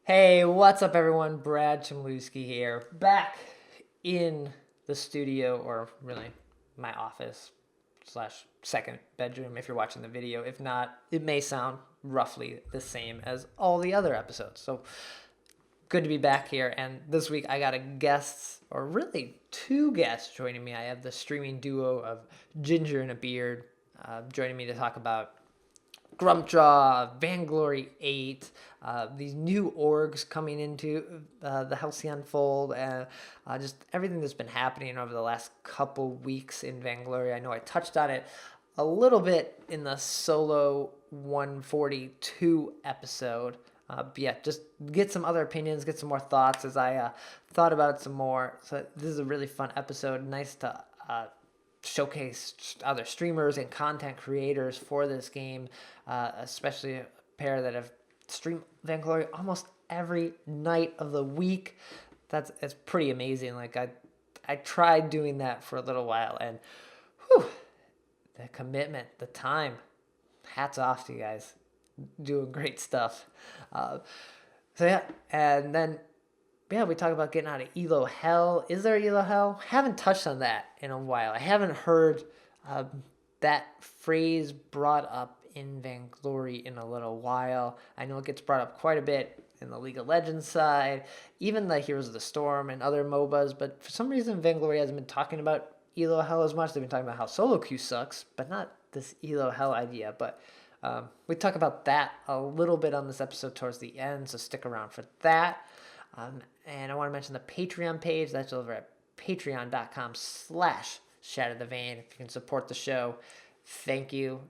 Hey, what's up, everyone? Brad Chmielewski here, back in the studio, or really my office slash second bedroom if you're watching the video. If not, it may sound roughly the same as all the other episodes. So good to be back here. And this week I got a guest, or really two guests, joining me. I have the streaming duo of GingerAndABeard joining me to talk about Grumpjaw, Vainglory 8, these new orgs coming into the Halcyon fold, and just everything that's been happening over the last couple weeks in Vainglory. I know I touched on it a little bit in the solo 142 episode. But yeah, just get some other opinions, get some more thoughts as I thought about it some more. So this is a really fun episode. Nice to showcase other streamers and content creators for this game, especially a pair that have streamed Vainglory almost every night of the week. It's pretty amazing. Like I tried doing that for a little while, and whew, the commitment, the time, hats off to you guys, doing great stuff. So yeah, and then yeah, we talk about getting out of Elo Hell. Is there Elo Hell? Haven't touched on that in a while. I haven't heard that phrase brought up in Vainglory in a little while. I know it gets brought up quite a bit in the League of Legends side, even the Heroes of the Storm and other MOBAs, but for some reason Vainglory hasn't been talking about Elo Hell as much. They've been talking about how solo queue sucks, but not this Elo Hell idea. But we talk about that a little bit on this episode towards the end, so stick around for that. And I want to mention the Patreon page. That's over at patreon.com/Shatter The Vain. If you can support the show, thank you.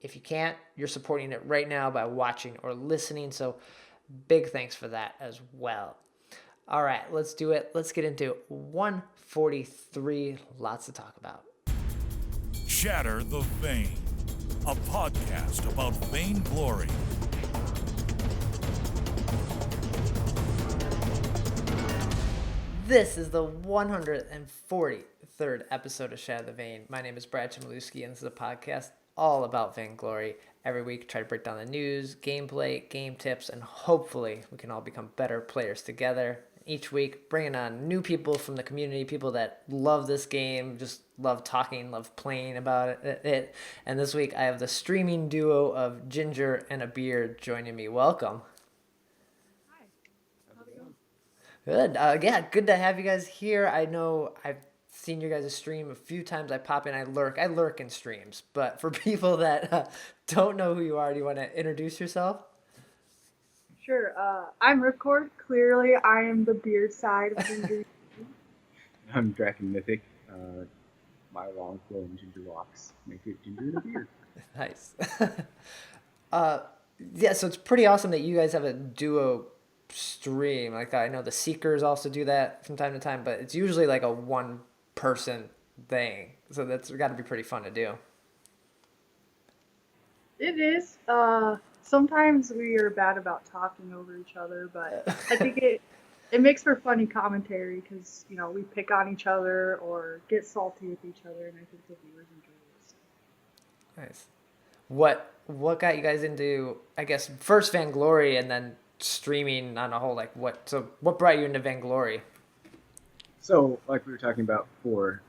If you can't, you're supporting it right now by watching or listening. So big thanks for that as well. All right, let's do it. Let's get into 143. Lots to talk about. Shatter the Vain, a podcast about vainglory. This is the 143rd episode of Shatter the Vain. My name is Brad Chmielewski, and this is a podcast all about Vainglory. Every week, try to break down the news, gameplay, game tips, and hopefully we can all become better players together. Each week, bringing on new people from the community, people that love this game, just love talking, love playing about it. And this week, I have the streaming duo of GingerAndABeard joining me. Welcome. Good. Yeah, good to have you guys here. I know I've seen you guys stream a few times. I pop in, I lurk. I lurk in streams. But for people that don't know who you are, do you want to introduce yourself? Sure. I'm Ripkord. Clearly, I am the beard side of Ginger. I'm DrakenMythik. My long flowing ginger locks make it Ginger and a beard. Nice. Yeah, so it's pretty awesome that you guys have a duo stream. Like I know the Seekers also do that from time to time, but it's usually like a one person thing. So that's got to be pretty fun to do. It is. Sometimes we are bad about talking over each other, but I think it makes for funny commentary because we pick on each other or get salty with each other, and I think the viewers enjoy it. Nice. What got you guys into, I guess, first Vainglory and then streaming on a whole, like what brought you into Vainglory? So, like we were talking about before,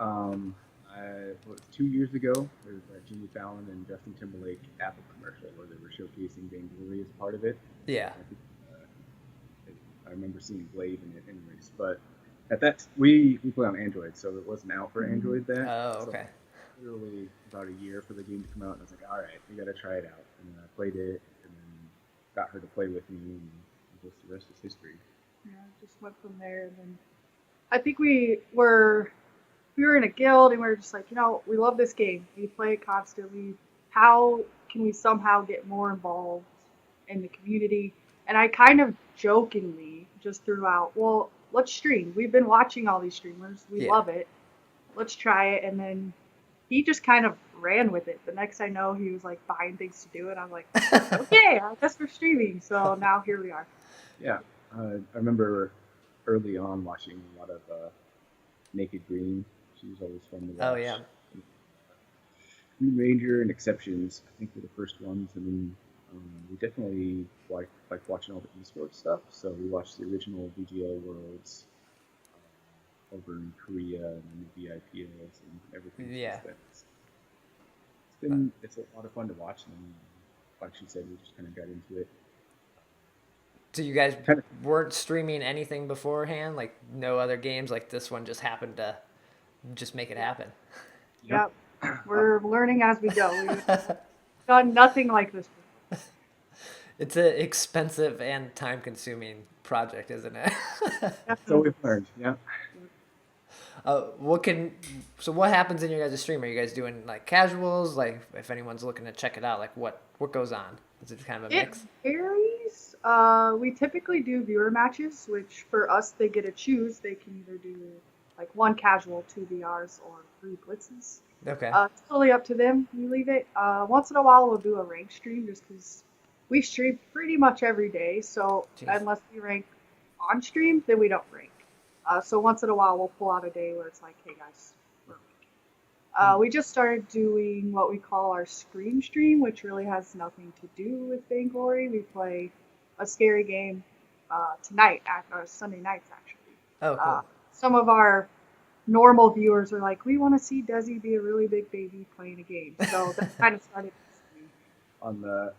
2 years ago, there was a Jimmy Fallon and Justin Timberlake Apple commercial where they were showcasing Vainglory as part of it. Yeah. I remember seeing Blade in it anyways, but at that, we play on Android, so it wasn't out for Android then. Oh, okay. So literally about a year for the game to come out, and I was like, all right, we got to try it out. And I played it, and then got her to play with me, and just the rest is history. Yeah, just went from there, and then I think we were in a guild, and we were just like, we love this game. We play it constantly. How can we somehow get more involved in the community? And I kind of jokingly just threw out, well, let's stream. We've been watching all these streamers. We love it. Let's try it. And then he just kind of ran with it. The next I know, he was like buying things to do it. I'm like, okay, I guess we're streaming. So now here we are. Yeah, I remember early on watching a lot of Naked Green. She was always fun to watch. Oh yeah. Green Ranger and Exceptions, I think, were the first ones, and then We definitely like watching all the esports stuff. So we watched the original VGL Worlds over in Korea and the VIPLs and everything since Yeah. then. It's a lot of fun to watch, and like she said, we just kind of got into it. So you guys Kind of, weren't streaming anything beforehand, like no other games, like this one just happened to just make it happen. yep. Yep. We're learning as we go. We've done nothing like this before. It's an expensive and time-consuming project, isn't it? So we've learned, yeah. What happens in your guys' stream? Are you guys doing like casuals? Like if anyone's looking to check it out, like what goes on? Is it kind of a It mix? varies. We typically do viewer matches, which for us, they get to choose. They can either do like 1 casual, 2 VRs, or 3 blitzes. Okay. It's totally up to them. We leave it. Once in a while, we'll do a rank stream just because we stream pretty much every day. So Jeez. unless we rank on stream, then we don't rank. So once in a while, we'll pull out a day where it's like, hey guys, we're ranking. We just started doing what we call our Scream stream, which really has nothing to do with Vainglory. We play a scary game tonight, Sunday nights actually. Oh, cool. Some of our normal viewers are like, we want to see Desi be a really big baby playing a game. So that kind of started. On the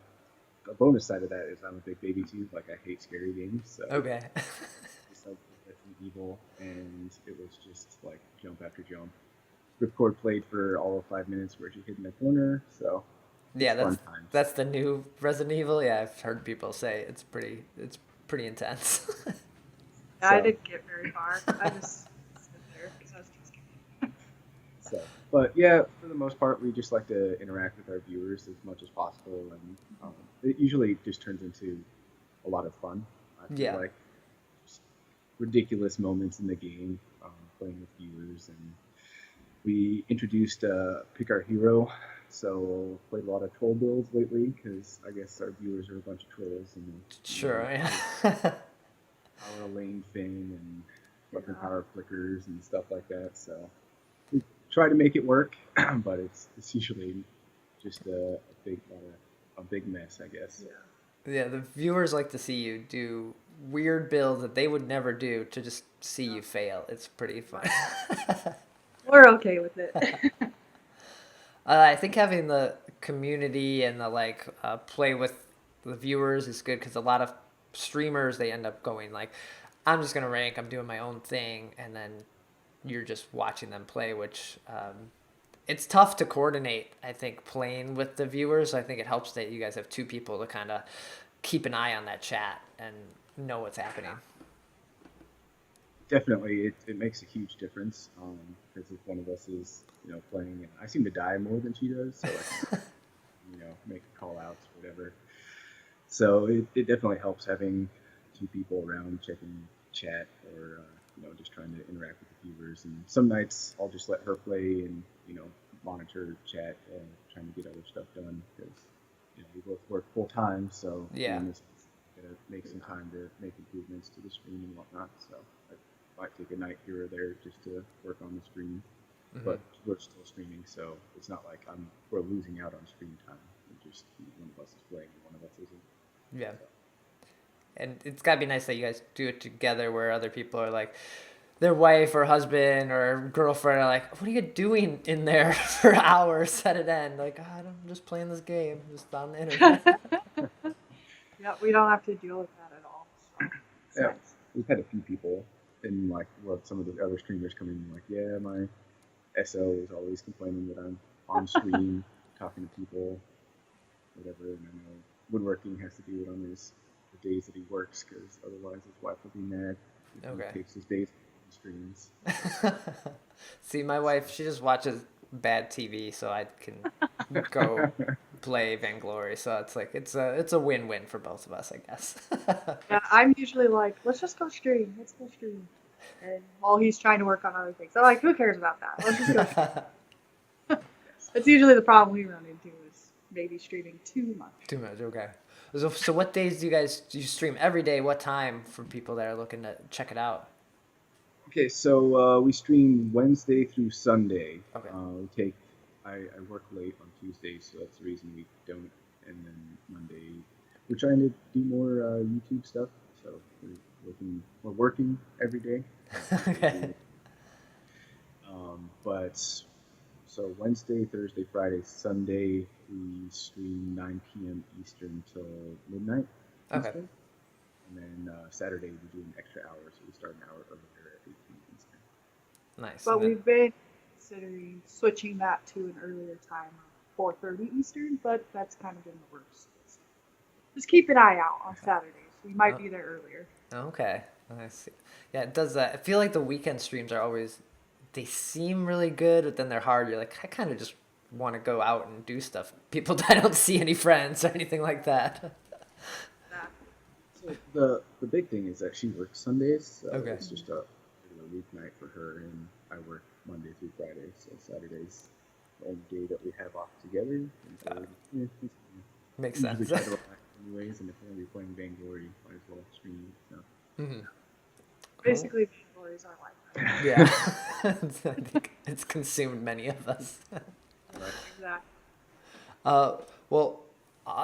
bonus side of that is I'm a big baby too. Like I hate scary games. So Okay. Just like Resident Evil, and it was just like jump after jump. Ripkord played for all of 5 minutes where she hid in the corner. So Yeah, fun times. that's the new Resident Evil. Yeah, I've heard people say it's pretty intense. I didn't get very far. I just stood there because I was too scared. So, but yeah, for the most part, we just like to interact with our viewers as much as possible, and it usually just turns into a lot of fun. I feel Yeah. like just ridiculous moments in the game, playing with viewers, and we introduced Pick Our Hero, so played a lot of troll builds lately because I guess our viewers are a bunch of trolls and Sure. Yeah. Power Lane Finn and fucking Power Flickers and stuff like that. So we try to make it work, but it's usually just a big mess, I guess. Yeah, the viewers like to see you do weird builds that they would never do to just see you fail. It's pretty fun. We're okay with it. I think having the community and the play with the viewers is good because a lot of streamers, they end up going like, I'm just gonna rank, I'm doing my own thing, and then you're just watching them play, which it's tough to coordinate. I think playing with the viewers, I think it helps that you guys have 2 people to kind of keep an eye on that chat and know what's happening. Definitely, it makes a huge difference because if one of us is playing, and I seem to die more than she does, so I can make call outs, whatever. So it definitely helps having 2 people around checking chat or just trying to interact with the viewers. And some nights I'll just let her play and monitor chat and trying to get other stuff done because we both work full time, so Yeah. gotta make some time to make improvements to the screen and whatnot. So I might take a night here or there just to work on the screen, but we're still streaming, so it's not like we're losing out on screen time. We're just one of us is playing, and one of us isn't. Yeah. And it's gotta be nice that you guys do it together where other people are like, their wife or husband or girlfriend are like, what are you doing in there for hours at an end? Like, I'm just playing this game, just on the internet. Yeah, we don't have to deal with that at all. So it's Yeah. nice. We've had a few people, and some of the other streamers come in and like, yeah, my SO is always complaining that I'm on screen talking to people, whatever. And I know woodworking has to do it on the days that he works because otherwise his wife will be mad if Okay. he takes his days on streams. See, my wife, she just watches bad TV so I can go play Vainglory. So it's like it's a win-win for both of us, I guess. Yeah, I'm usually like, let's just go stream. Let's go stream. And while he's trying to work on other things, I'm like, who cares about that? Let's just go stream. That's usually the problem we run into is maybe streaming too much. Too much, okay. So what days do you stream every day? What time for people that are looking to check it out? Okay, so we stream Wednesday through Sunday. Okay. I work late on Tuesdays, so that's the reason we don't and then Monday we're trying to do more YouTube stuff. So we're working every day. Okay. But so Wednesday, Thursday, Friday, Sunday we stream 9 p.m. Eastern till midnight Okay. Eastern, and then Saturday we do an extra hour, so we start an hour earlier at 8 p.m. Eastern. Nice. But And then- we've been considering switching that to an earlier time of 4:30 Eastern, but that's kind of in the works. Just keep an eye out on Saturdays. We might be there earlier. Okay. I see. Yeah, it does that. I feel like the weekend streams are always, they seem really good, but then they're hard. You're like, I kind of just want to go out and do stuff. People, I don't see any friends or anything like that. So the big thing is that she works Sundays. So Okay. It's just a regular weeknight for her, and I work Monday through Friday. So Saturday's the only day that we have off together. And so Makes we usually sense. try to relax anyways, and if we're gonna be playing Vainglory, might as well stream. So. Mm-hmm. Basically, Vainglory's our life. Yeah. I think it's consumed many of us. Exactly. Well,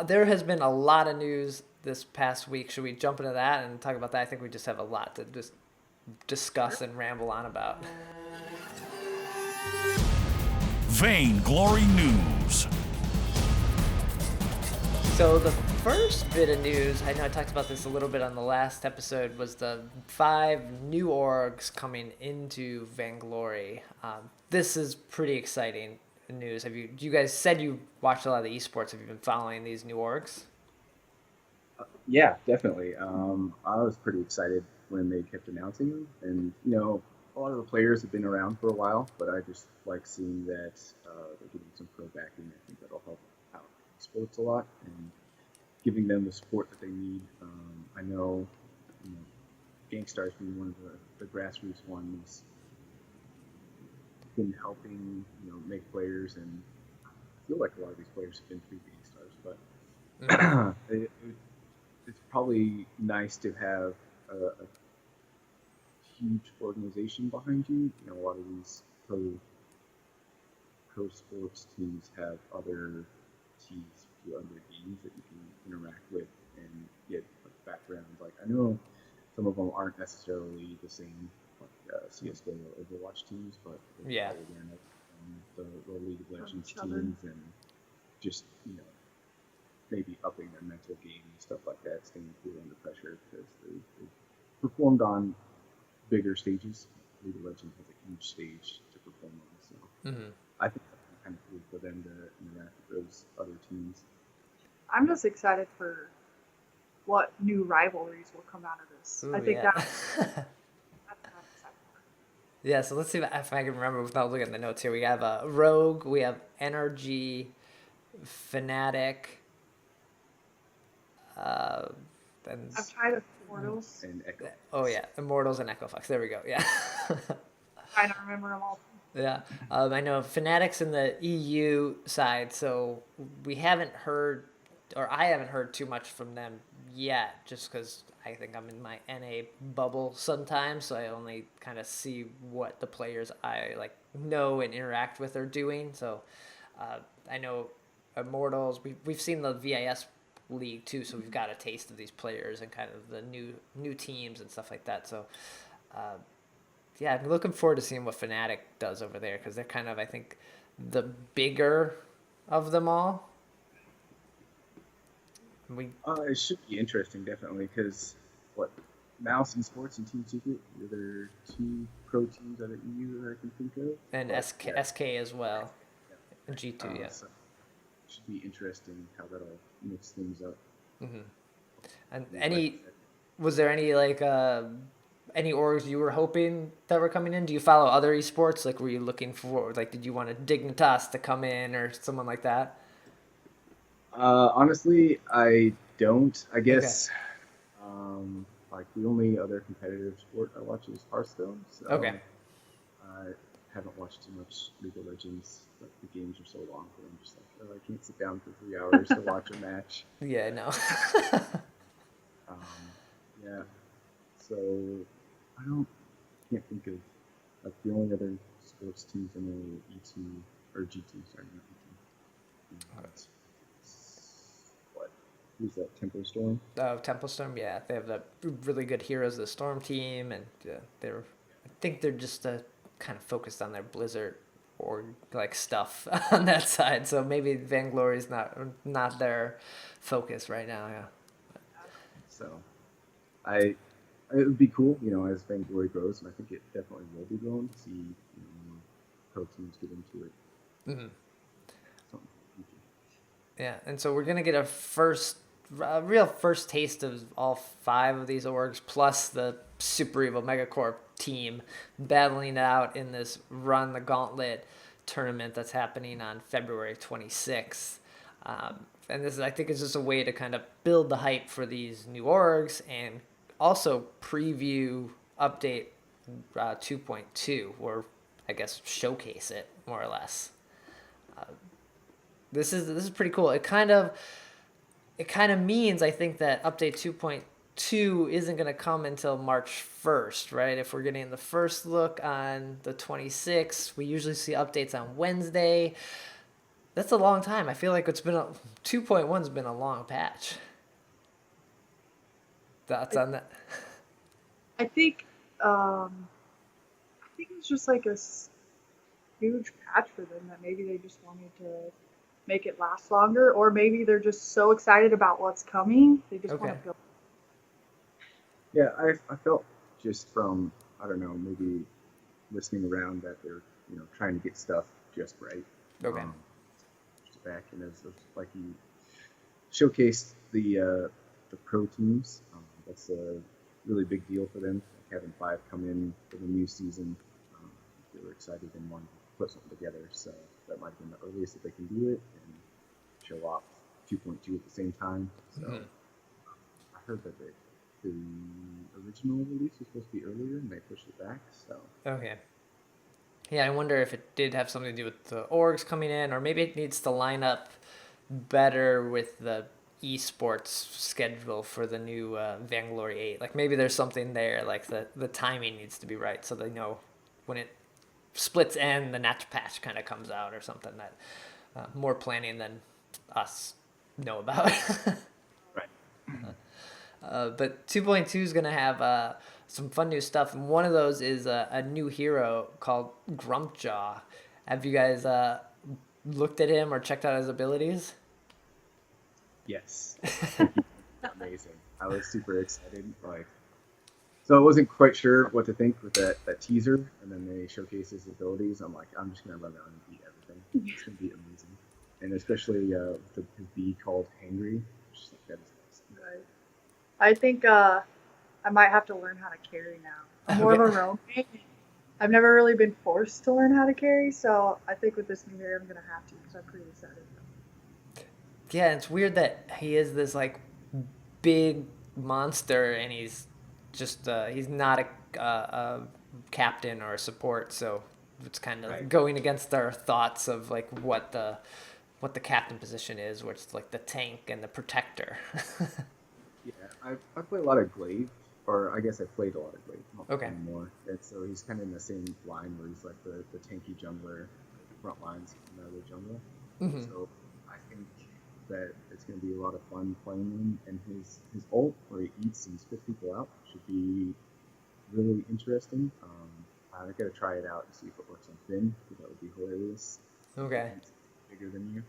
there has been a lot of news this past week. Should we jump into that and talk about that? I think we just have a lot to just discuss and ramble on about. Vainglory News. So the first bit of news, I know I talked about this a little bit on the last episode, was the 5 new orgs coming into Vainglory. This is pretty exciting news. You guys said you watched a lot of the esports. Have you been following these new orgs? Yeah, definitely. I was pretty excited when they kept announcing them, and a lot of the players have been around for a while, but I just like seeing that they're getting some pro backing. I think that'll help out esports a lot and giving them the support that they need. I know, Gangstar's being one of the grassroots ones, been helping make players, and I feel like a lot of these players have been through Gangstars, but it's probably nice to have a huge organization behind you. A lot of these pro sports teams have other teams to other games that you can interact with and get backgrounds. Like, I know some of them aren't necessarily the same, like CS:GO or Overwatch teams, but Yeah. the League of Legends each other. teams, and just maybe upping their mental game and stuff like that, staying cool under pressure because they performed on bigger stages. League of Legends has a huge stage to perform on, so I think that's kind of cool for them to interact with those other teams. I'm just excited for what new rivalries will come out of this. Ooh, I think yeah. that's what I'm excited for. Yeah, so let's see if I can remember without looking at the notes here. We have Rogue, we have NRG, Fnatic, and I've tried Immortals. And Echo. oh yeah, Immortals and Echo Fox. There we go. Yeah. Trying to remember them all. Yeah, I know Fnatic's in the EU side, so we haven't heard, or I haven't heard too much from them yet, just because I think I'm in my NA bubble sometimes, so I only kind of see what the players I know and interact with are doing. So I know Immortals. We've seen the VIS league too, so we've got a taste of these players and kind of the new teams and stuff like that. So. Yeah, I'm looking forward to seeing what Fnatic does over there because they're kind of, I think, the bigger of them all. It should be interesting, definitely, because Mouse Esports and Team Secret, they're 2 pro teams out of EU that I can think of. And But, SK as well. And G2, yeah. So it should be interesting how that'll mix things up. And was there any orgs you were hoping that were coming in? Do you follow other esports? Were you looking for, did you want a Dignitas to come in or someone like that? Honestly, I don't. I guess the only other competitive sport I watch is Hearthstone. So Okay. I haven't watched too much League of Legends. But the games are so long that I'm just like, I can't sit down for 3 hours to watch a match. Yeah, no. Yeah. So I can't think of the only other sports teams I know E2 or G2. Sorry, not E2. who's that? Tempo Storm. Oh, Temple Storm, yeah, they have the really good Heroes of the Storm team, and I think they're just kind of focused on their Blizzard or like stuff on that side. So maybe Vainglory's not their focus right now. Yeah. So it would be cool, as Vainglory grows, and I think it definitely will be growing to see more pro teams get into it. Mm-hmm. Something for the future. Yeah, and so we're gonna get a real first taste of all 5 of these orgs, plus the Super Evil Megacorp team battling it out in this Run the Gauntlet tournament that's happening on February 26th. And this, I think, is just a way to kind of build the hype for these new orgs and also preview update 2.2, or I guess showcase it more or less. This is pretty cool. It kind of means, I think, that update 2.2 isn't going to come until March 1st, right? If we're getting the first look on the 26th, we usually see updates on Wednesday. That's a long time. I feel like 2.1's been a long patch. Thoughts on that? I think it's just like a huge patch for them that maybe they just wanted to make it last longer, or maybe they're just so excited about what's coming they just want to build. Yeah, I felt just from, I don't know, maybe listening around that they're trying to get stuff just right. Okay. Just back, and as like you showcased the pro teams, that's a really big deal for them. Like having 5 come in for the new season, they were excited and wanted to put something together. So that might have been the earliest that they can do it and show off 2.2 at the same time. So I heard that the original release was supposed to be earlier and they pushed it back. So okay. Yeah, I wonder if it did have something to do with the orgs coming in, or maybe it needs to line up better with the esports schedule for the new Vainglory 8. Like maybe there's something there, like the timing needs to be right so they know when it splits and the next patch kind of comes out or something, that more planning than us know about. right. But 2.2 is going to have some fun new stuff. And one of those is a new hero called Grumpjaw. Have you guys looked at him or checked out his abilities? Yes. Amazing. I was super excited. So I wasn't quite sure what to think with that teaser, and then they showcase his abilities. I'm like, I'm just gonna run around and beat everything. It's gonna be amazing, and especially his B called Hangry. Just like, that is awesome. Right. I think I might have to learn how to carry now. I'm more of a roam. I've never really been forced to learn how to carry, so I think with this new hero, I'm gonna have to because I'm pretty excited. Yeah, it's weird that he is this like big monster, and he's just he's not a captain or a support, so it's kind of going against our thoughts of like what the captain position is, where it's like the tank and the protector. Yeah, I play a lot of Glaive, or I guess I played a lot of Glaive. Not anymore. And so he's kind of in the same line where he's like the tanky jungler, front lines, another jungler. Mm-hmm. So I think that it's going to be a lot of fun playing him, and his ult where he eats and spits people out should be really interesting. I got to try it out and see if it works on Finn, because that would be hilarious. Okay. He's bigger than you.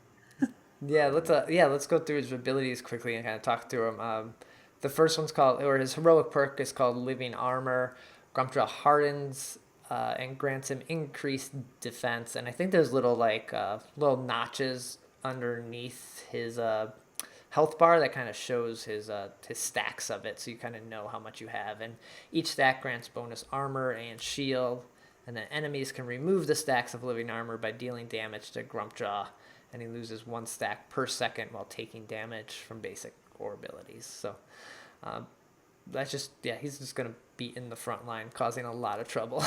Let's go through his abilities quickly and kind of talk through them. The first one's his heroic perk is called Living Armor. Grumpjaw hardens and grants him increased defense, and I think there's little notches underneath his health bar that kind of shows his stacks of it, so you kind of know how much you have. And each stack grants bonus armor and shield, and then enemies can remove the stacks of living armor by dealing damage to Grumpjaw, and he loses 1 stack per second while taking damage from basic or abilities. So that's just, he's just going to be in the front line, causing a lot of trouble.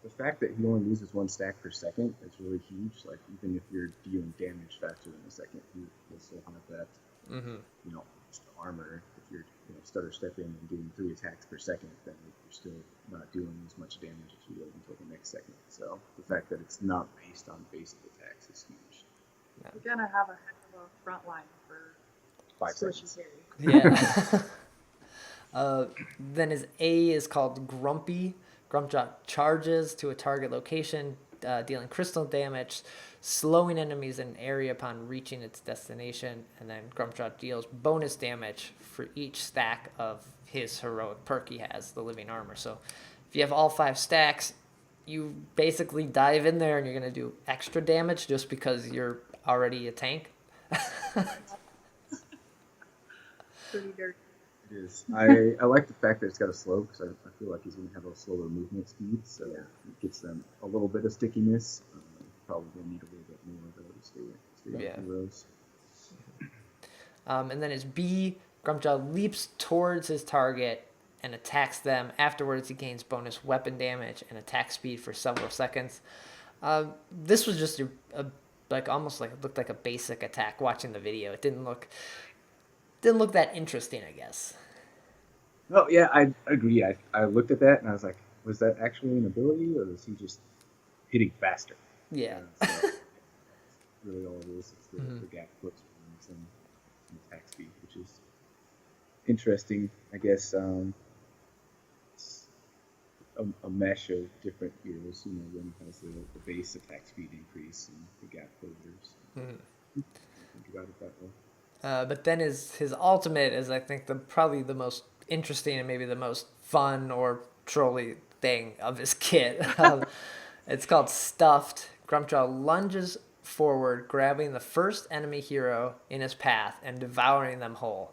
The fact that he only loses 1 stack per second is really huge. Like, even if you're dealing damage faster than a second, you'll still have that, armor. If you're, stutter stepping and doing 3 attacks per second, then you're still not doing as much damage as you would until the next second. So the fact that it's not based on basic attacks is huge. You're gonna have a heck of of a front line for 5 squishy seconds. carry. Yeah. Then his A is called Grumpy. Grumpjaw charges to a target location, dealing crystal damage, slowing enemies in an area upon reaching its destination. And then Grumpjaw deals bonus damage for each stack of his heroic perk he has, the living armor. So if you have all 5 stacks, you basically dive in there and you're going to do extra damage just because you're already a tank. Pretty dirty. It is. I like the fact that it's got a slow, because I feel like he's going to have a slower movement speed, so it gets them a little bit of stickiness. Probably going to need a little bit more though to stay on heroes. And then his B, Grumpjaw leaps towards his target and attacks them. Afterwards, he gains bonus weapon damage and attack speed for several seconds. This was just almost like it looked like a basic attack. Watching the video, it didn't look that interesting, I guess. Well, yeah, I agree. I looked at that and I was like, was that actually an ability, or is he just hitting faster? Yeah. So really all it is the gap clicks and some attack speed, which is interesting, I guess. It's a mesh of different heroes. One has the base attack speed increase and the gap closures. Think about it that way. But then his ultimate is, I think, probably the most interesting and maybe the most fun or trolly thing of his kit. It's called Stuffed. Grumpjaw lunges forward, grabbing the first enemy hero in his path and devouring them whole.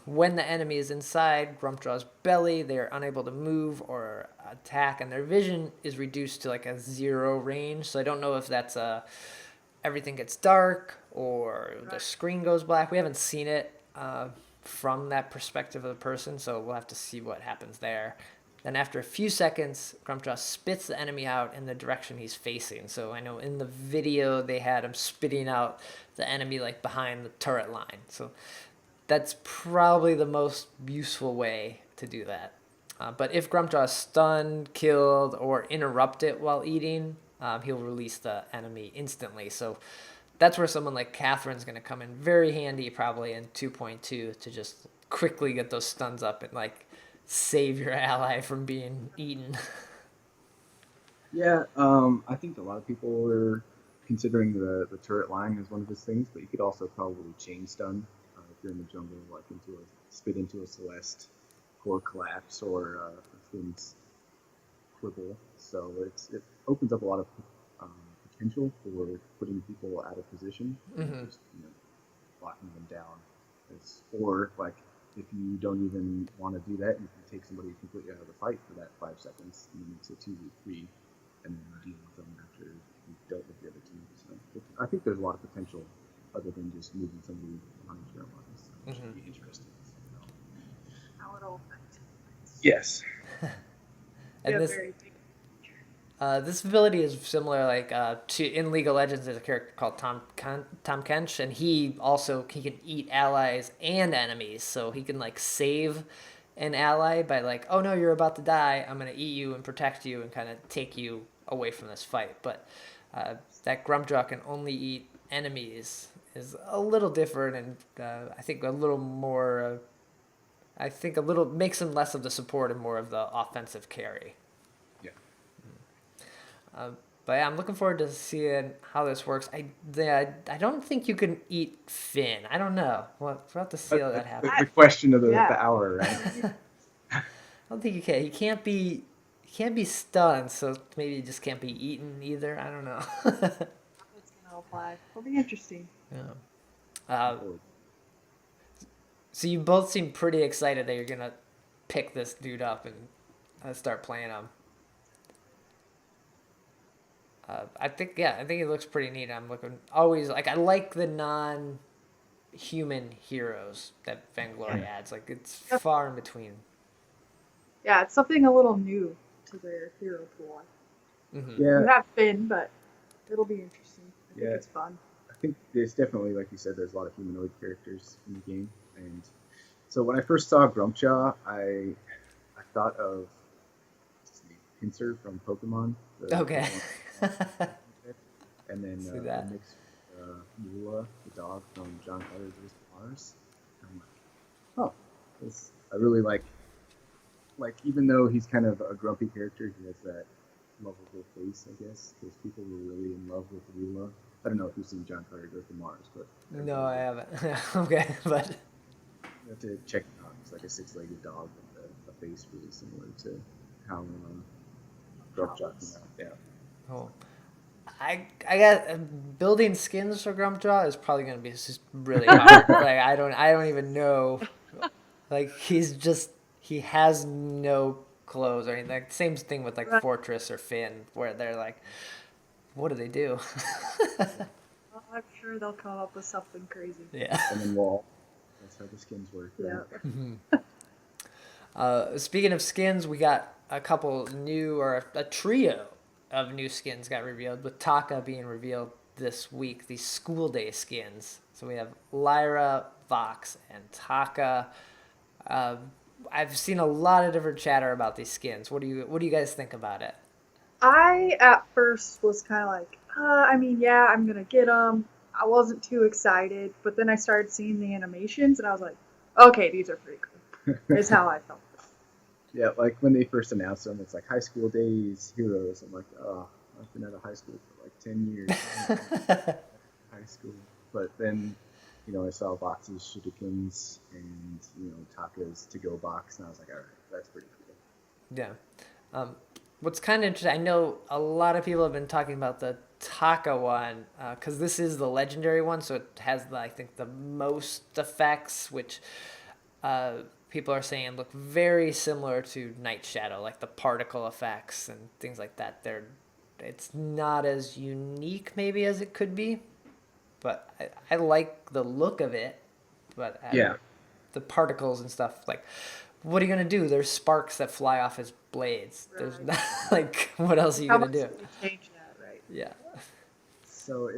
When the enemy is inside Grumpjaw's belly, they are unable to move or attack, and their vision is reduced to like a 0 range. So I don't know if that's everything gets dark or the screen goes black. We haven't seen it from that perspective of the person, so we'll have to see what happens there. Then after a few seconds, Grumpjaw spits the enemy out in the direction he's facing. So I know in the video they had him spitting out the enemy like behind the turret line. So that's probably the most useful way to do that. But if Grumpjaw is stunned, killed, or interrupted while eating, he'll release the enemy instantly. So that's where someone like Catherine's going to come in very handy, probably in 2.2, to just quickly get those stuns up and like save your ally from being eaten. Yeah, I think a lot of people were considering the turret line as one of his things, but you could also probably chain stun if you're in the jungle, like spit into a Celeste, or collapse, or Finn's quibble. So it opens up a lot of potential for putting people out of position, and just locking them down. Or like, if you don't even want to do that, you can take somebody completely out of the fight for that 5 seconds, and then it's a 2v3, and then deal with them after you've dealt with the other team. So I think there's a lot of potential other than just moving somebody behind your lines, which would be interesting. How it all affects. Yes. And this ability is similar, to in League of Legends. There's a character called Tom Kench, and he can eat allies and enemies. So he can like save an ally by like, oh no, you're about to die. I'm gonna eat you and protect you and kind of take you away from this fight. But that Grumpjaw can only eat enemies is a little different, and I think a little more. Makes him less of the support and more of the offensive carry. But yeah, I'm looking forward to seeing how this works. I don't think you can eat Finn. I don't know. We'll have to see how that happens. The question of the hour, right? I don't think you can. He can't be stunned, so maybe he just can't be eaten either. I don't know. It's gonna apply. It'll be interesting. Yeah. So you both seem pretty excited that you're gonna pick this dude up and start playing him. I think he looks pretty neat. I'm looking always I like the non-human heroes that Vainglory adds. Like, it's far in between. Yeah, it's something a little new to their hero pool. Mm-hmm. Yeah. We have Finn, but it'll be interesting. I think it's fun. I think there's definitely, like you said, there's a lot of humanoid characters in the game, and so when I first saw Grumpjaw, I thought of Pinsir from Pokemon. Okay. And then See that. mix Mula, the dog from John Carter Goes to Mars. I'm like, oh, I really like even though he's kind of a grumpy character, he has that lovable face, I guess, because people were really in love with Mula. I don't know if you've seen John Carter Goes to Mars, but No, I haven't. Okay, but you have to check it out. It's like a six-legged dog with a face really similar to how Grumpjaw came out. Yeah. oh, I got building skins for Grumpjaw is probably gonna be just really hard. Like I don't even know. Like he has no clothes or anything. Like, same thing with like Right. Fortress or Finn, where they're like, what do they do? Well, I'm sure they'll come up with something crazy. Yeah. And then Wall. That's how the skins work. Yeah. Speaking of skins, we got a couple new, or a trio of new skins got revealed, with Taka being revealed this week, these school day skins. So we have Lyra, Vox, and Taka. I've seen a lot of different chatter about these skins. What do you guys think about it? I at first was kind of like, I mean, yeah, I'm gonna get them. I wasn't too excited, but then I started seeing the animations, and I was like, okay, these are pretty cool. Is how I felt. Yeah, like when they first announced them, it's like high school days, heroes. I'm like, oh, I've been out of high school for like 10 years. High school. But then, I saw Vox's Shurikens and, Taka's to-go box, and I was like, all right, that's pretty cool. Yeah. What's kind of interesting, I know a lot of people have been talking about the Taka one, because this is the legendary one, so it has, I think, the most effects, which people are saying look very similar to Night Shadow, like the particle effects and things like that. It's not as unique maybe as it could be, but I like the look of it. But Yeah. the particles and stuff, like, what are you gonna do? There's sparks that fly off his blades. Right. There's not, like, what else are you How gonna much do? can we change that, right? Yeah. So,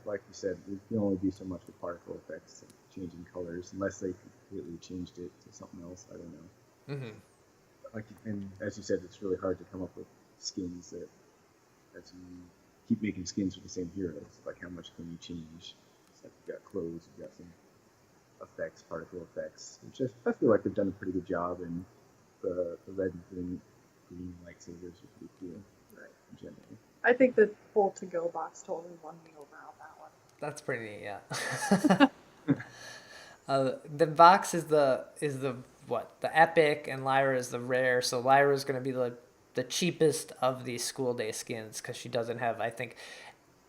like you said, we can only do so much with particle effects and changing colors, unless they completely changed it to something else. I don't know. Mm-hmm. And as you said, it's really hard to come up with skins that, as you keep making skins for the same heroes, like how much can you change? It's like you've got clothes, you've got some effects, particle effects, which I feel like they've done a pretty good job, and the red and green lightsabers are pretty cool, Right. in general. I think the whole to-go box totally won me over on that one. That's pretty neat, yeah. The Vox is the epic, and Lyra is the rare. So Lyra is going to be the cheapest of these school day skins, because she doesn't have, I think,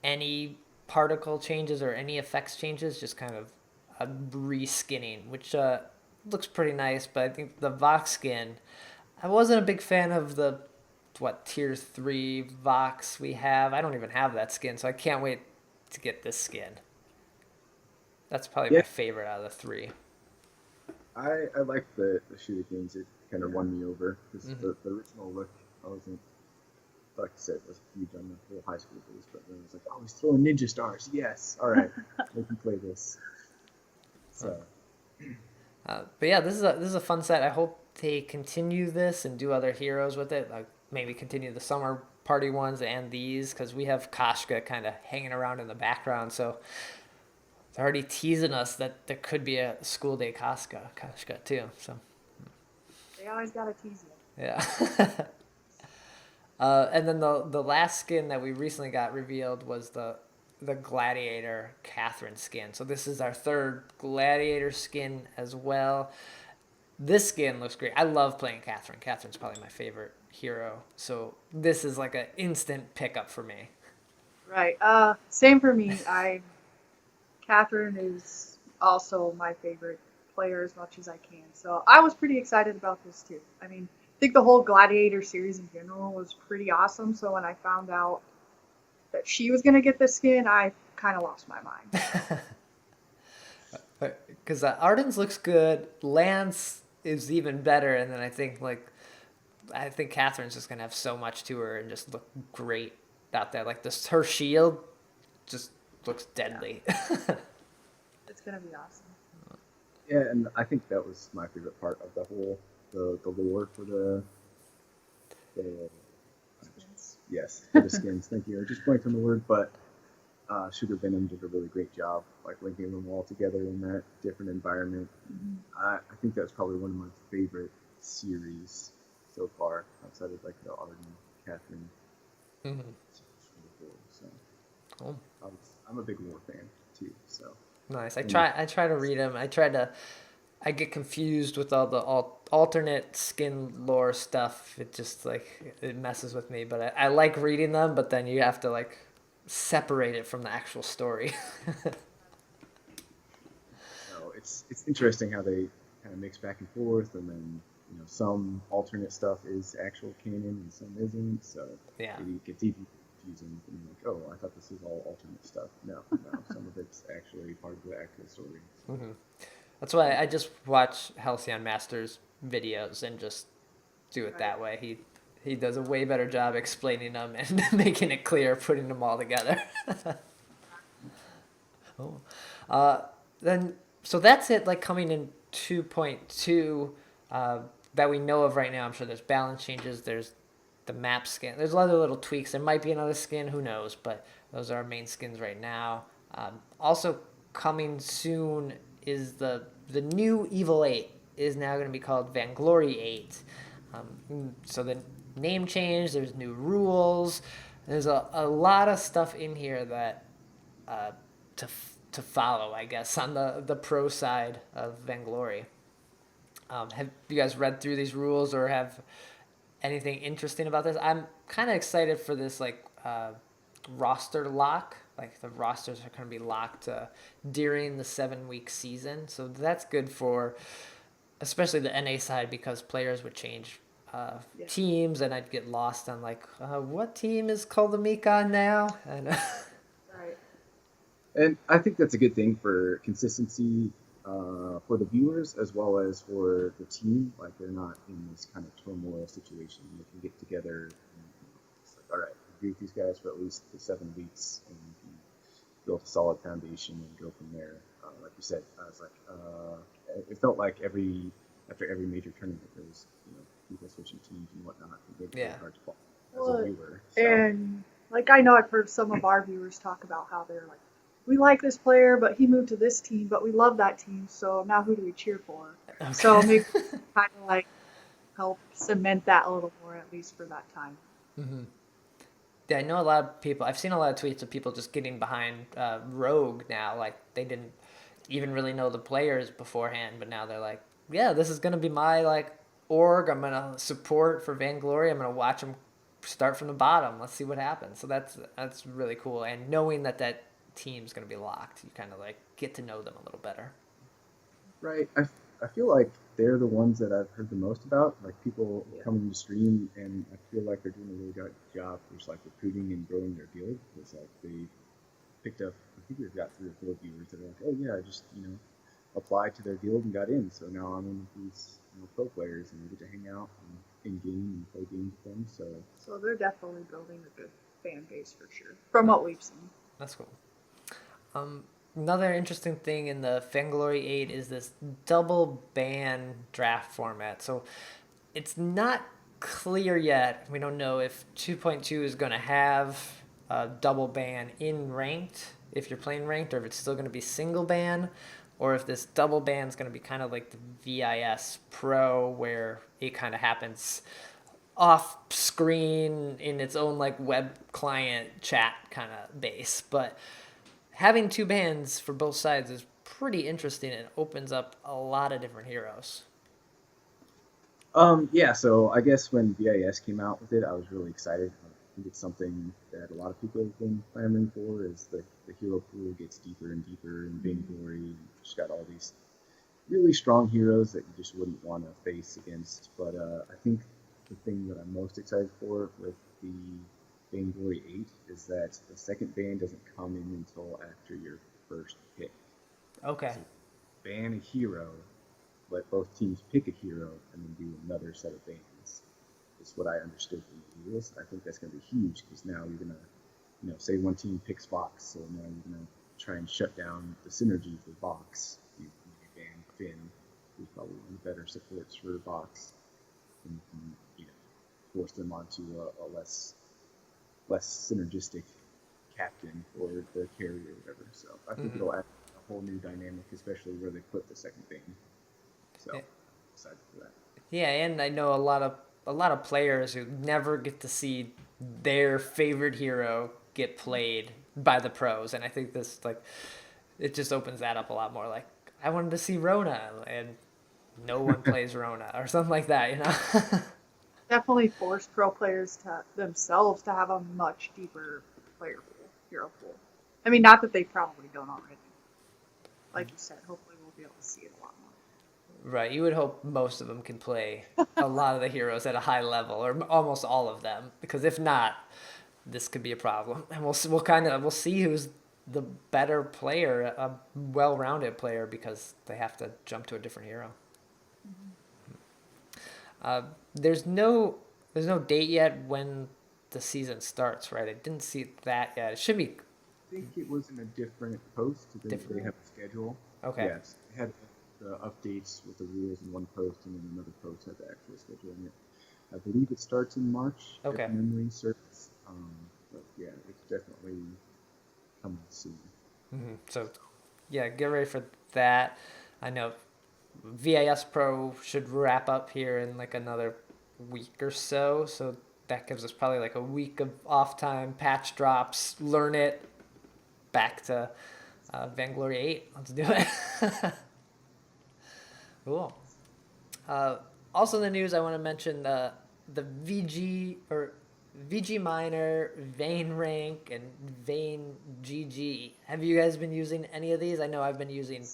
any particle changes or any effects changes, just kind of a reskinning, which looks pretty nice. But I think the Vox skin, I wasn't a big fan of the tier 3 Vox we have. I don't even have that skin, so I can't wait to get this skin. That's probably my favorite out of the 3. I like the Shurikens. It kind of won me over, because the original look, I wasn't, like I said, was huge on the whole high school days, but then I was like, oh, he's throwing ninja stars. Yes, all right, we can play this. So, But yeah, this is a fun set. I hope they continue this and do other heroes with it, like maybe continue the summer party ones and these, because we have Kashka kind of hanging around in the background, so they're already teasing us that there could be a school day Kashka too. So They always gotta tease you. yeah. And then the last skin that we recently got revealed was the Gladiator Catherine skin. So this is our third Gladiator skin as well. This skin looks great. I love playing Catherine. Catherine's probably my favorite hero. So this is like an instant pickup for me. Right. Same for me. Catherine is also my favorite player as much as I can. So I was pretty excited about this too. I mean, I think the whole Gladiator series in general was pretty awesome. So when I found out that she was going to get this skin, I kind of lost my mind. Because Arden's looks good. Lance is even better. And then I think Catherine's just going to have so much to her and just look great out there. Like her shield just looks deadly. It's going to be awesome. yeah, and I think that was my favorite part of the whole, the lore for the Skins. yes, for the skins. Thank you. I just blanked on the word, but Sugar Venom did a really great job, like linking them all together in that different environment. I think that's probably one of my favorite series so far, outside of like the Arden, Catherine. Mm-hmm. It's really cool. So Cool. I'm a big war fan too. So Nice. I try to read them. I get confused with all the alternate skin lore stuff. It just like it messes with me. But I like reading them. But then you have to like separate it from the actual story. so it's interesting how they kind of mix back and forth, and then some alternate stuff is actual canon and some isn't. So Yeah. it gets even confusing. And you're like, oh, I thought this was all alternate stuff. No, some of it's actually part of the actual story. So. Mm-hmm. That's why I just watch Halcyon Masters videos and just do it that way. He does a way better job explaining them and making it clear, putting them all together. Then so that's it. Like coming in 2.2 that we know of right now. I'm sure there's balance changes. There's the map skin. There's other little tweaks. There might be another skin. Who knows? But those are our main skins right now. Also coming soon is the new Evil 8 is now going to be called Vainglory 8. So the name change, there's new rules. There's a lot of stuff in here that to follow, I guess, on the pro side of Vainglory. Have you guys read through these rules or have anything interesting about this? I'm kind of excited for this like roster lock. Like the rosters are going to be locked during the 7-week season, so that's good for especially the NA side because players would change teams, and I'd get lost on like what team is Coldamic on now? And Right. And I think that's a good thing for consistency for the viewers as well as for the team. Like they're not in this kind of turmoil situation. They can get together and it's like, all right, agree with these guys for at least the 7 weeks, and we can build a solid foundation and go from there. Like you said, I was like, it felt like after every major tournament, there was people switching teams and whatnot. It made it hard to follow as a viewer. So. And like I know I've heard some of our viewers talk about how they're like, we like this player, but he moved to this team, but we love that team, so now who do we cheer for? Okay. So maybe kind of like help cement that a little more, at least for that time. Mm-hmm. Yeah, I know a lot of people. I've seen a lot of tweets of people just getting behind Rogue now. Like they didn't even really know the players beforehand, but now they're like, yeah, this is gonna be my like org. I'm gonna support for Vainglory. I'm gonna watch them start from the bottom. Let's see what happens. So that's really cool. And knowing that team's going to be locked, you kind of like get to know them a little better. Right. I feel like they're the ones that I've heard the most about, like people coming to stream, and I feel like they're doing a really good job for just like recruiting and growing their guild. It's like they picked up, I think we've got 3 or 4 viewers that are like, oh yeah, I just applied to their guild and got in, so now I'm in with these pro players and we get to hang out and in game and play games with them. So they're definitely building a good fan base for sure, from what we've seen. That's cool. Another interesting thing in the Vainglory 8 is this double ban draft format. So it's not clear yet. We don't know if 2.2 is going to have a double ban in ranked, if you're playing ranked, or if it's still going to be single ban, or if this double ban is going to be kind of like the VIS Pro, where it kind of happens off screen in its own like web client chat kind of base. But having 2 bans for both sides is pretty interesting and opens up a lot of different heroes. Yeah, so I guess when VIS came out with it, I was really excited. I think it's something that a lot of people have been clamoring for, is the hero pool gets deeper and deeper in Vainglory. You just got all these really strong heroes that you just wouldn't want to face against. But I think the thing that I'm most excited for with the Vainglory 8 is that the second ban doesn't come in until after your first pick. Okay. So ban a hero, let both teams pick a hero, and then do another set of bans. Is what I understood from the rules. I think that's going to be huge because now you're going to, say one team picks Vox, so now you're going to try and shut down the synergy for Vox. You ban Finn, who's probably one of the better supports for Vox, and force them onto a less synergistic captain or the carrier or whatever. So I think it'll add a whole new dynamic, especially where they put the second thing. So excited for that. Yeah, and I know a lot of players who never get to see their favorite hero get played by the pros, and I think this it just opens that up a lot more. Like I wanted to see Rona, and no one plays Rona or something like that, you know. Definitely forced pro players to themselves to have a much deeper player pool, hero pool. I mean, not that they probably don't already. Like you said, hopefully we'll be able to see it a lot more. Right, you would hope most of them can play a lot of the heroes at a high level, or almost all of them, because if not, this could be a problem. And we'll see who's the better player, a well-rounded player, because they have to jump to a different hero. There's no date yet when the season starts, right? I didn't see that yet. It should be. I think it was in a different post. They have a schedule. Okay. Yes, they had the updates with the rules in one post, and then another post had the actual schedule in it. I believe it starts in March. Okay. If memory serves. But yeah, it's definitely coming soon. Mm-hmm. So, yeah, get ready for that. I know VIS Pro should wrap up here in like another week or so. So that gives us probably like a week of off time, patch drops, learn it, back to Vainglory 8. Let's do it. Cool. Also in the news, I want to mention the VG or VG Minor, Vain Rank, and Vain GG. Have you guys been using any of these? I know I've been using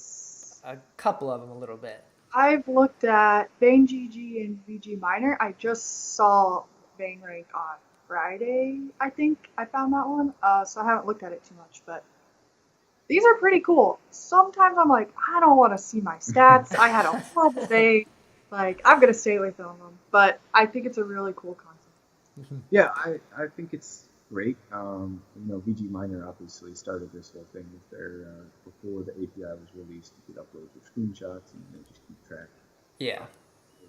a couple of them a little bit. I've looked at Vain GG and VG Minor. I just saw Vain Rank on Friday, I think I found that one. So I haven't looked at it too much, but these are pretty cool. Sometimes I'm like, I don't want to see my stats. I had a horrible day. Like, I'm going to stay away from them. But I think it's a really cool concept. Yeah, I think it's great. VG Minor obviously started this whole thing with their, before the API was released, you could upload your screenshots and they just keep track. Yeah.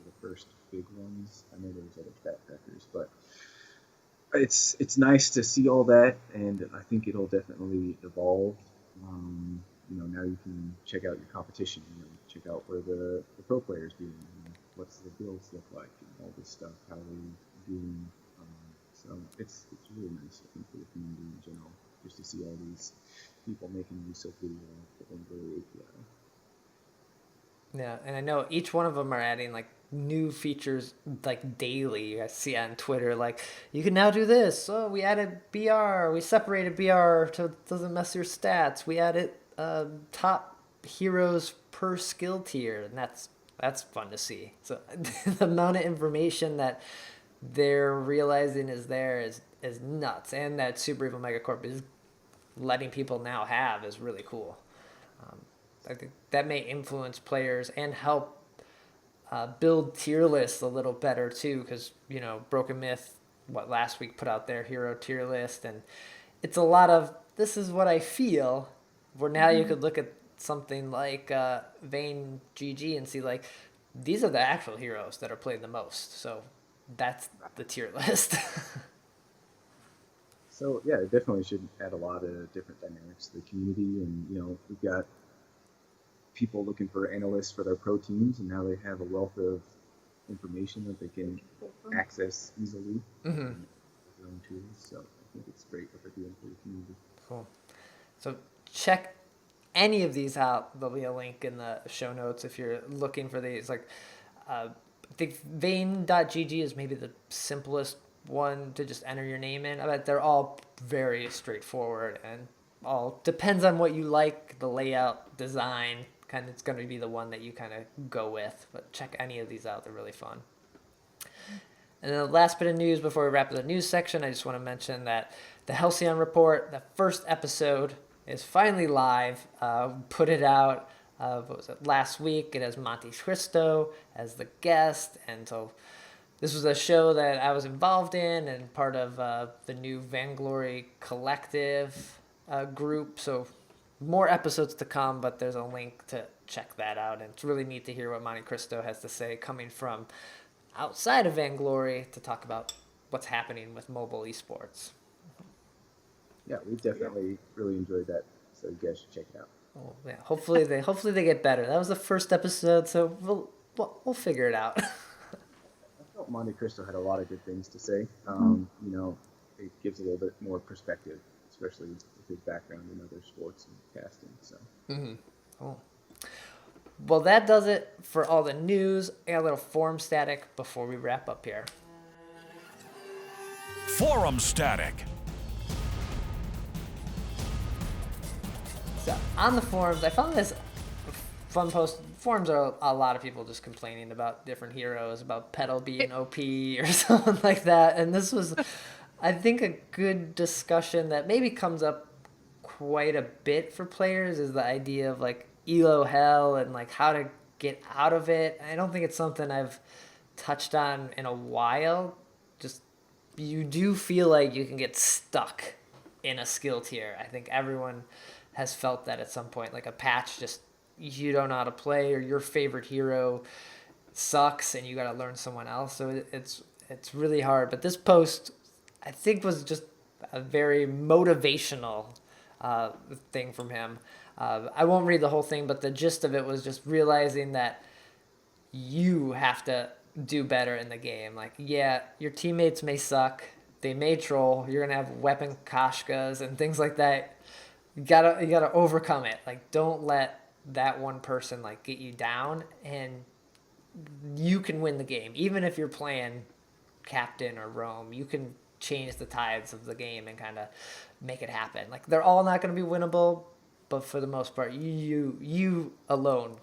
The first big ones. I know there was other stat trackers, but it's nice to see all that, and I think it'll definitely evolve. Now you can check out your competition, check out where the pro players doing, what's the builds look like, and all this stuff, how they doing. So it's really nice, I think, for the community in general, just to see all these people making use of the Vainglory API. Yeah, and I know each one of them are adding like new features like daily. I see on Twitter like you can now do this. Oh, we added BR. We separated BR so it doesn't mess your stats. We added top heroes per skill tier, and that's fun to see. So the amount of information that they're realizing is there is nuts, and that Super Evil Megacorp is letting people now have is really cool. I think that may influence players and help build tier lists a little better too, because Broken Myth last week put out their hero tier list, and it's a lot of this is what I feel. Where now you could look at something like Vain GG and see like these are the actual heroes that are played the most. So that's the tier list. So yeah, it definitely should add a lot of different dynamics to the community, and we've got people looking for analysts for their pro teams, and now they have a wealth of information that they can access easily. Mm-hmm. Their own tools. So I think it's great what they're doing for the community. Cool. So check any of these out. There'll be a link in the show notes if you're looking for these. Like, I think Vain.gg is maybe the simplest one to just enter your name in. I bet they're all very straightforward and all depends on what you like, the layout, design. It's going to be the one that you kind of go with. But check any of these out. They're really fun. And then the last bit of news before we wrap up the news section, I just want to mention that the Halcyon Report, the first episode, is finally live. Put it out, last week. It has Monte Cristo as the guest. And so this was a show that I was involved in and part of the new Vainglory collective group. So more episodes to come, but there's a link to check that out. And it's really neat to hear what Monte Cristo has to say coming from outside of Vainglory to talk about what's happening with mobile esports. yeah, we definitely really enjoyed that. So you guys should check it out. Oh, yeah. Hopefully they get better. That was the first episode, so we'll figure it out. I felt Monte Cristo had a lot of good things to say. You know, it gives a little bit more perspective, especially with his background in other sports and casting. So. Cool. Well, that does it for all the news. I got a little forum static before we wrap up here. Forum static. So on the forums, I found this fun post. Forums are a lot of people just complaining about different heroes, about Petal being OP or something like that. And this was, I think, a good discussion that maybe comes up quite a bit for players is the idea of like elo hell and like how to get out of it. I don't think it's something I've touched on in a while. Just you do feel like you can get stuck in a skill tier. I think everyone has felt that at some point, like a patch just you don't know how to play or your favorite hero sucks and you got to learn someone else. So it's really hard. But this post I think was just a very motivational thing from him. I won't read the whole thing, but the gist of it was just realizing that you have to do better in the game. Like, yeah, your teammates may suck. They may troll. You're going to have weapon Kashkas and things like that. You gotta overcome it. Like, don't let that one person like get you down, and you can win the game. Even if you're playing captain or roam, you can change the tides of the game and kind of make it happen. Like, they're all not going to be winnable, but for the most part, you alone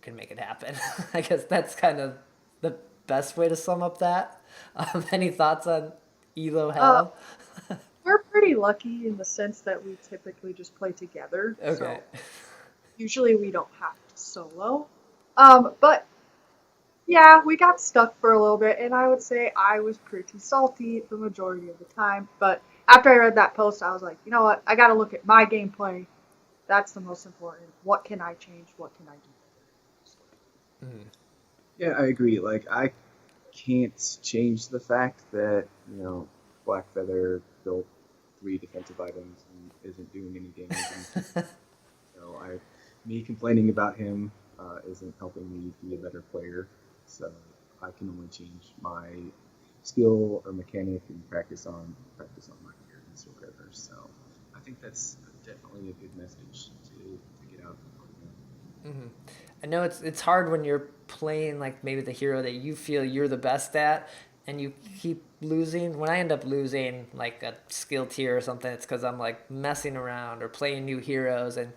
can make it happen. I guess that's kind of the best way to sum up that. Any thoughts on Elo Hell? We're pretty lucky in the sense that we typically just play together. Okay. So usually we don't have to solo. But yeah, we got stuck for a little bit, and I would say I was pretty salty the majority of the time. But after I read that post, I was like, you know what? I got to look at my gameplay. That's the most important. What can I change? What can I do? Yeah, I agree. Like, I can't change the fact that, you know, Black Feather built 3 defensive items and isn't doing any damage. Me complaining about him isn't helping me be a better player. So I can only change my skill or mechanic and practice on my gear and whatever. So I think that's definitely a good message to get out. I know it's hard when you're playing like maybe the hero that you feel you're the best at, and you keep losing. When I end up losing like a skill tier or something, it's because I'm like messing around or playing new heroes, and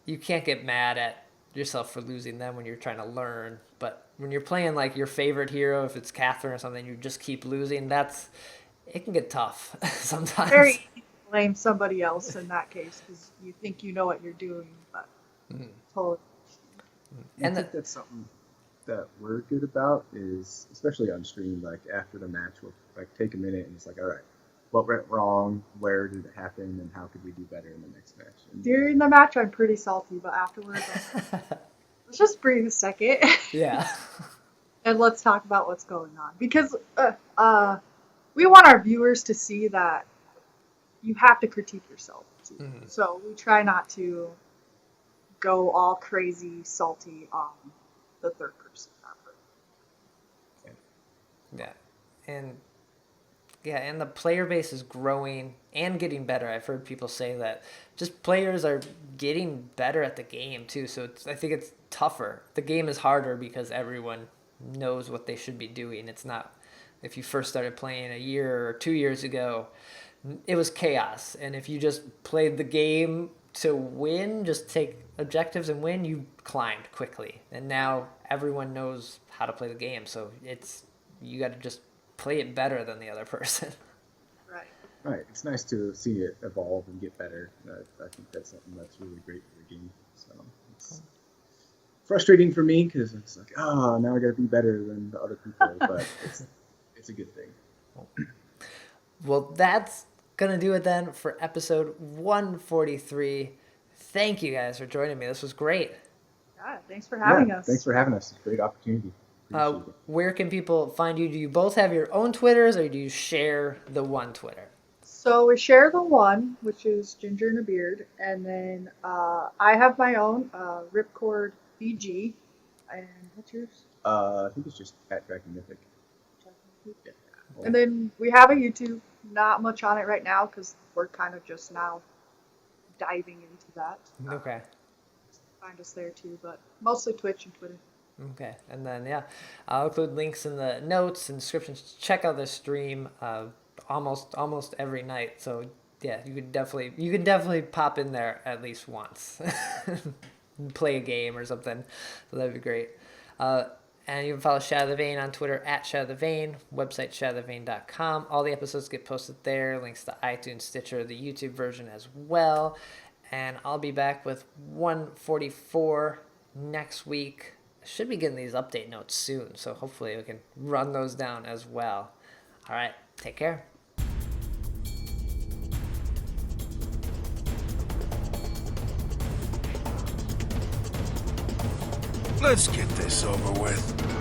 you can't get mad at yourself for losing them when you're trying to learn. But when you're playing like your favorite hero, if it's Catherine or something, you just keep losing. It can get tough sometimes. Very easy to blame somebody else in that case because you think you know what you're doing, but totally. I think that's something that we're good about is, especially on stream, like after the match, we'll like take a minute and it's like, all right, what went wrong? Where did it happen? And how could we do better in the next match? And During the match, I'm pretty salty, but afterwards, let's just breathe a second. Yeah. And let's talk about what's going on. Because we want our viewers to see that you have to critique yourself, too. So we try not to go all crazy, salty on the third person. Yeah, and the player base is growing and getting better. I've heard people say that just players are getting better at the game too. So I think it's tougher. The game is harder because everyone knows what they should be doing. It's not if you first started playing a year or 2 years ago, it was chaos. And if you just played the game to win, just take objectives and win, you climbed quickly. And now everyone knows how to play the game. So you got to just play it better than the other person. Right. It's nice to see it evolve and get better. I think that's something that's really great for the game. So it's frustrating for me because it's like, now I got to be better than the other people. But it's a good thing. Well, that's going to do it then for episode 143. Thank you guys for joining me. This was great. Yeah, thanks for having us. Thanks for having us. Great opportunity. Where can people find you? Do you both have your own Twitters or do you share the one Twitter? So we share the one, which is GingerAndABeard, and then I have my own Ripkord BG. And what's yours? I think it's just at DrakenMythik. Yeah. And then we have a YouTube. Not much on it right now because we're kind of just now diving into that. Okay. Find us there too, but mostly Twitch and Twitter. Okay, and then yeah, I'll include links in the notes and descriptions. Check out the stream almost every night. So yeah, you could definitely pop in there at least once, play a game or something. So that'd be great. And you can follow Shatter The Vain on Twitter at Shatter The Vain, website shatterthevain.com. All the episodes get posted there. Links to iTunes, Stitcher, the YouTube version as well. And I'll be back with 144 next week. I should be getting these update notes soon, so hopefully we can run those down as well. All right, take care. Let's get this over with.